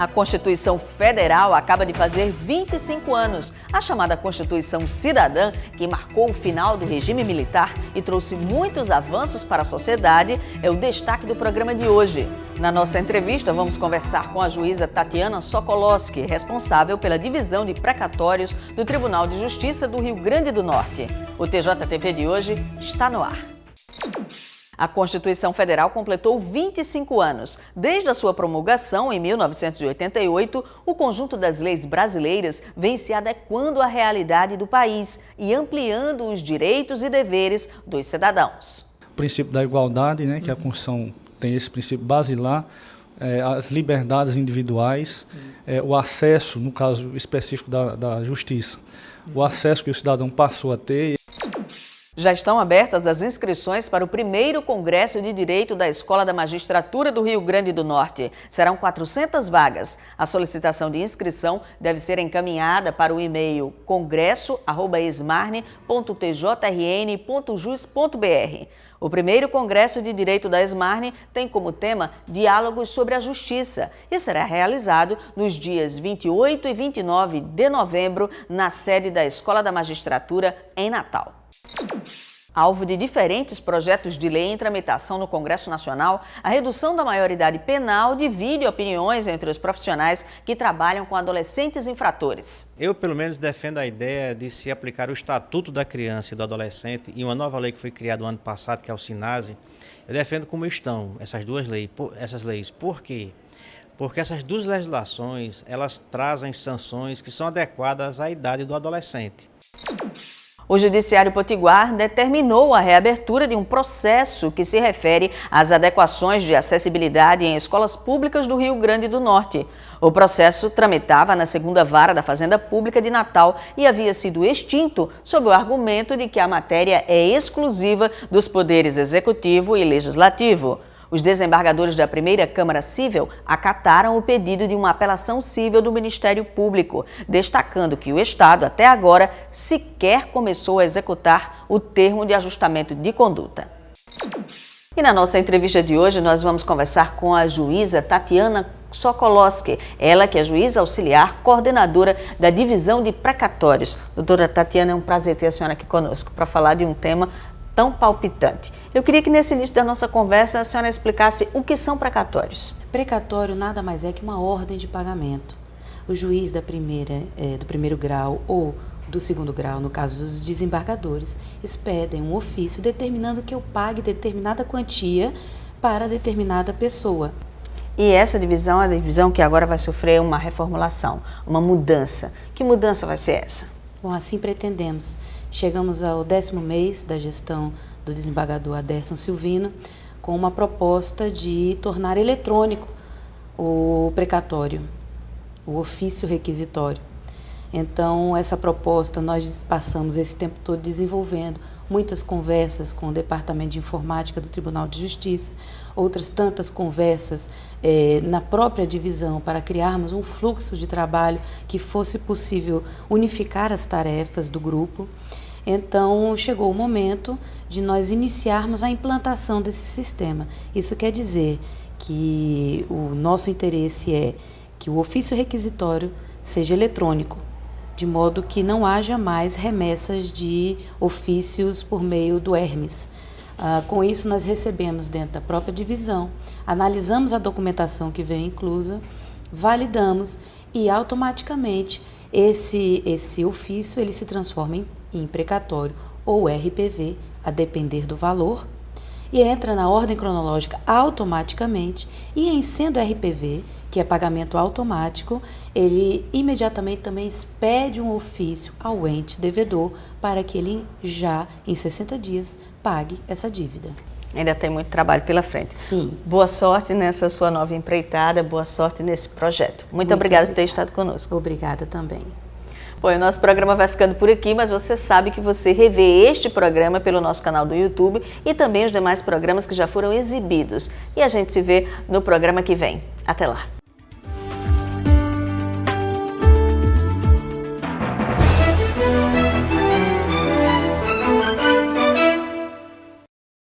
A Constituição Federal acaba de fazer 25 anos. A chamada Constituição Cidadã, que marcou o final do regime militar e trouxe muitos avanços para a sociedade, é o destaque do programa de hoje. Na nossa entrevista, vamos conversar com a juíza Tatiana Sokolowski, responsável pela divisão de precatórios do Tribunal de Justiça do Rio Grande do Norte. O TJTV de hoje está no ar. A Constituição Federal completou 25 anos. Desde a sua promulgação, em 1988, o conjunto das leis brasileiras vem se adequando à realidade do país e ampliando os direitos e deveres dos cidadãos. O princípio da igualdade, que a Constituição tem esse princípio basilar, as liberdades individuais, o acesso, no caso específico da justiça, o acesso que o cidadão passou a ter. Já estão abertas as inscrições para o primeiro Congresso de Direito da Escola da Magistratura do Rio Grande do Norte. Serão 400 vagas. A solicitação de inscrição deve ser encaminhada para o e-mail congresso@esmarne.tjrn.jus.br. O primeiro Congresso de Direito da Esmarne tem como tema Diálogos sobre a Justiça e será realizado nos dias 28 e 29 de novembro na sede da Escola da Magistratura em Natal. Alvo de diferentes projetos de lei em tramitação no Congresso Nacional, a redução da maioridade penal divide opiniões entre os profissionais que trabalham com adolescentes infratores. Eu, pelo menos, defendo a ideia de se aplicar o Estatuto da Criança e do Adolescente e uma nova lei que foi criada no ano passado, que é o SINASE. Eu defendo como estão essas leis. Por quê? Porque essas duas legislações, elas trazem sanções que são adequadas à idade do adolescente. O Judiciário Potiguar determinou a reabertura de um processo que se refere às adequações de acessibilidade em escolas públicas do Rio Grande do Norte. O processo tramitava na 2ª Vara da Fazenda Pública de Natal e havia sido extinto sob o argumento de que a matéria é exclusiva dos poderes executivo e legislativo. Os desembargadores da primeira Câmara Cível acataram o pedido de uma apelação cível do Ministério Público, destacando que o Estado, até agora, sequer começou a executar o termo de ajustamento de conduta. E na nossa entrevista de hoje, nós vamos conversar com a juíza Tatiana Sokolowski, ela que é juíza auxiliar, coordenadora da divisão de precatórios. Doutora Tatiana, é um prazer ter a senhora aqui conosco para falar de um tema tão palpitante. Eu queria que nesse início da nossa conversa a senhora explicasse o que são precatórios. Precatório nada mais é que uma ordem de pagamento. O juiz do primeiro grau ou do 2º grau, no caso dos desembargadores, expedem um ofício determinando que eu pague determinada quantia para determinada pessoa. E essa divisão é a divisão que agora vai sofrer uma reformulação, uma mudança. Que mudança vai ser essa? Bom, assim pretendemos. Chegamos ao 10º mês da gestão do desembargador Aderson Silvino com uma proposta de tornar eletrônico o precatório, o ofício requisitório. Então, essa proposta nós passamos esse tempo todo desenvolvendo muitas conversas com o Departamento de Informática do Tribunal de Justiça, outras tantas conversas na própria divisão para criarmos um fluxo de trabalho que fosse possível unificar as tarefas do grupo. Então, chegou o momento de nós iniciarmos a implantação desse sistema. Isso quer dizer que o nosso interesse é que o ofício requisitório seja eletrônico, de modo que não haja mais remessas de ofícios por meio do Hermes. Com isso, nós recebemos dentro da própria divisão, analisamos a documentação que vem inclusa, validamos e automaticamente esse ofício ele se transforma em precatório ou RPV, a depender do valor, e entra na ordem cronológica automaticamente, e em sendo RPV, que é pagamento automático, ele imediatamente também expede um ofício ao ente devedor para que ele já, em 60 dias, pague essa dívida. Ainda tem muito trabalho pela frente. Sim. Boa sorte nessa sua nova empreitada, boa sorte nesse projeto. Muito obrigada por ter estado conosco. Obrigada também. Bom, o nosso programa vai ficando por aqui, mas você sabe que você revê este programa pelo nosso canal do YouTube e também os demais programas que já foram exibidos. E a gente se vê no programa que vem. Até lá!